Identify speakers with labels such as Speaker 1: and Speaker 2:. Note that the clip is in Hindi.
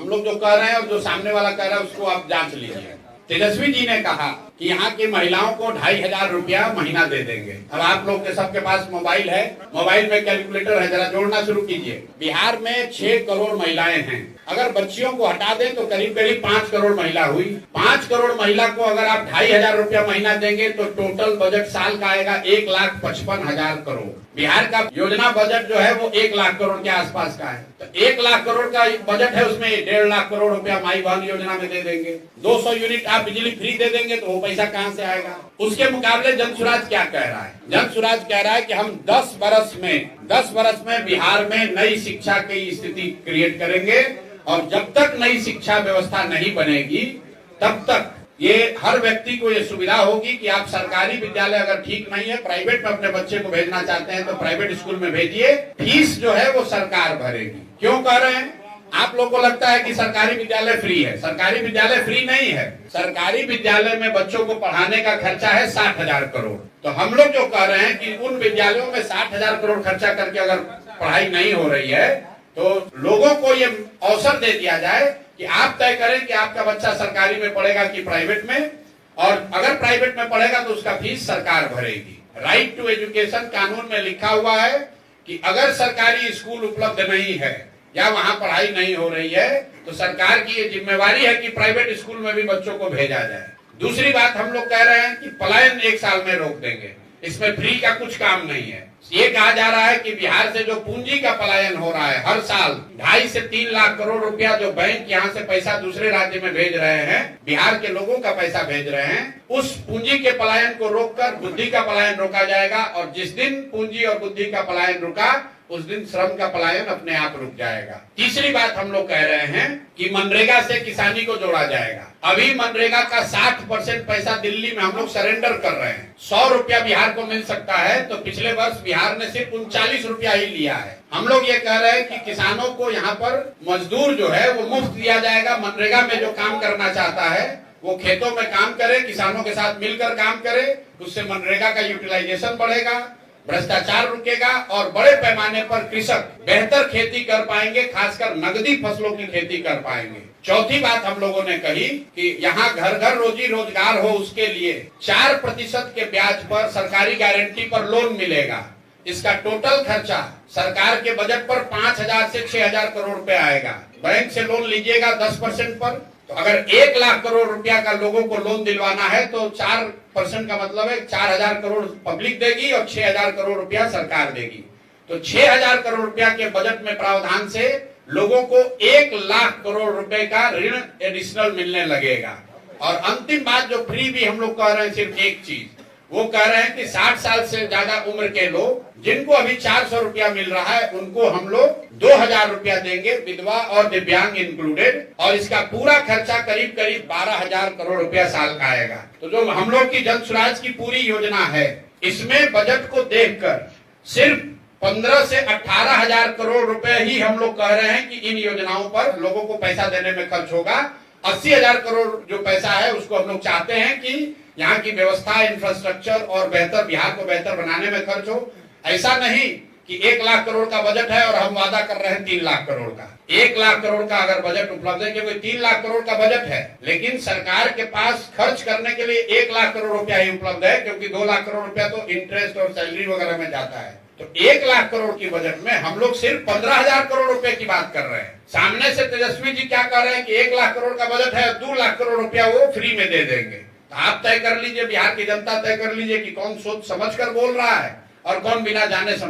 Speaker 1: हम लोग जो कह रहे हैं और जो सामने वाला कह रहा है उसको आप जांच लीजिए। तेजस्वी जी ने कहा कि यहाँ की महिलाओं को 2500 रुपया महीना दे देंगे। अब आप लोग के सबके पास मोबाइल है, मोबाइल में कैलकुलेटर है, जरा जोड़ना शुरू कीजिए। बिहार में 6 करोड़ महिलाएं हैं। अगर बच्चियों को हटा दें तो करीब करीब 5 करोड़ महिला हुई। 5 करोड़ महिला को अगर आप 2500 रुपया महीना देंगे तो टोटल बजट साल का आएगा 1,55,000 करोड़। बिहार का योजना बजट जो है वो 1 लाख करोड़ के आसपास का है। तो 1 लाख करोड़ का बजट है, उसमें 1.5 लाख करोड़ रुपया माई बहन योजना में दे देंगे। 200 यूनिट आप बिजली फ्री दे देंगे तो वो पैसा कहां से आएगा? उसके मुकाबले जनसुराज क्या कह रहा है? जनसुराज कह रहा है कि हम 10 बरस में बिहार में नई शिक्षा की स्थिति क्रिएट करेंगे और जब तक नई शिक्षा व्यवस्था नहीं बनेगी तब तक ये हर व्यक्ति को ये सुविधा होगी कि आप सरकारी विद्यालय अगर ठीक नहीं है, प्राइवेट में अपने बच्चे को भेजना चाहते हैं तो प्राइवेट स्कूल में भेजिए, फीस जो है वो सरकार भरेगी। क्यों कह रहे हैं? आप लोगों को लगता है कि सरकारी विद्यालय फ्री है। सरकारी विद्यालय फ्री नहीं है। सरकारी विद्यालय में बच्चों को पढ़ाने का खर्चा है 60,000 करोड़। तो हम लोग जो कह रहे हैं कि उन विद्यालयों में 60,000 करोड़ खर्चा करके अगर पढ़ाई नहीं हो रही है तो लोगों को ये अवसर दे दिया जाए कि आप तय करें कि आपका बच्चा सरकारी में पढ़ेगा कि प्राइवेट में, और अगर प्राइवेट में पढ़ेगा तो उसका फीस सरकार भरेगी। राइट टू एजुकेशन कानून में लिखा हुआ है कि अगर सरकारी स्कूल उपलब्ध नहीं है या वहां पढ़ाई नहीं हो रही है तो सरकार की ये जिम्मेवारी है कि प्राइवेट स्कूल में भी बच्चों को भेजा जाए। दूसरी बात हम लोग कह रहे हैं कि पलायन 1 साल में रोक देंगे। इसमें फ्री का कुछ काम नहीं है। ये कहा जा रहा है कि बिहार से जो पूंजी का पलायन हो रहा है हर साल 2.5 से 3 लाख करोड़ रुपया जो बैंक यहाँ से पैसा दूसरे राज्य में भेज रहे हैं, बिहार के लोगों का पैसा भेज रहे हैं, उस पूंजी के पलायन को रोककर बुद्धि का पलायन रोका जाएगा। और जिस दिन पूंजी और बुद्धि का पलायन रुका उस दिन श्रम का पलायन अपने आप रुक जाएगा। तीसरी बात हम लोग कह रहे हैं कि मनरेगा से किसानी को जोड़ा जाएगा। अभी मनरेगा का 60% पैसा दिल्ली में हम लोग सरेंडर कर रहे हैं। 100 रुपया बिहार को मिल सकता है तो पिछले वर्ष बिहार ने सिर्फ 39 रुपया ही लिया है। हम लोग ये कह रहे हैं कि किसानों को यहाँ पर मजदूर जो है वो मुफ्त दिया जाएगा। मनरेगा में जो काम करना चाहता है वो खेतों में काम करे, किसानों के साथ मिलकर काम करे, उससे मनरेगा का यूटिलाइजेशन बढ़ेगा, भ्रष्टाचार रुकेगा और बड़े पैमाने पर कृषक बेहतर खेती कर पाएंगे, खासकर नगदी फसलों की खेती कर पाएंगे। चौथी बात हम लोगों ने कही कि यहाँ घर घर रोजी रोजगार हो, उसके लिए 4% के ब्याज पर सरकारी गारंटी पर लोन मिलेगा। इसका टोटल खर्चा सरकार के बजट पर 5,000 से 6,000 करोड़ रुपए आएगा। बैंक से लोन लीजिएगा 10% पर, तो अगर 1 लाख करोड़ रुपया का लोगों को लोन दिलवाना है तो 4% का मतलब है 4,000 करोड़ पब्लिक देगी और 6,000 करोड़ रुपया सरकार देगी। तो 6,000 करोड़ रुपया के बजट में प्रावधान से लोगों को 1 लाख करोड़ रुपए का ऋण एडिशनल मिलने लगेगा। और अंतिम बात जो फ्री भी हम लोग कह रहे हैं, सिर्फ एक चीज वो कह रहे हैं कि 60 साल से ज्यादा उम्र के लोग जिनको अभी 400 रुपया मिल रहा है उनको हम लोग 2,000 रुपया देंगे, विधवा और दिव्यांग इंक्लूडेड, और इसका पूरा खर्चा करीब करीब 12,000 करोड़ रुपया साल का आएगा। तो जो हम लोग की जनसुराज की पूरी योजना है इसमें बजट को देखकर सिर्फ 15 से 18,000 करोड़ रुपए ही हम लोग कह रहे हैं कि इन योजनाओं पर लोगों को पैसा देने में खर्च होगा। 80,000 करोड़ जो पैसा है उसको हम लोग चाहते हैं कि यहाँ की व्यवस्था, इंफ्रास्ट्रक्चर और बेहतर बिहार को बेहतर बनाने में खर्च हो। ऐसा नहीं कि 1 लाख करोड़ का बजट है और हम वादा कर रहे हैं 3 लाख करोड़ का। 1 लाख करोड़ का अगर बजट उपलब्ध है, क्योंकि 3 लाख करोड़ का बजट है लेकिन सरकार के पास खर्च करने के लिए 1 लाख करोड़ रुपया ही उपलब्ध है, क्योंकि 2 लाख करोड़ रुपया तो इंटरेस्ट और सैलरी वगैरह में जाता है। तो 1 लाख करोड़ की बजट में हम लोग सिर्फ 15,000 करोड़ रुपए की बात कर रहे हैं। सामने से तेजस्वी जी क्या कह रहे हैं कि 1 लाख करोड़ का बजट है, 2 लाख करोड़ रुपया वो फ्री में दे देंगे। तो आप तय कर लीजिए, बिहार की जनता तय कर लीजिए कि कौन सोच समझ कर बोल रहा है और कौन बिना जाने समझे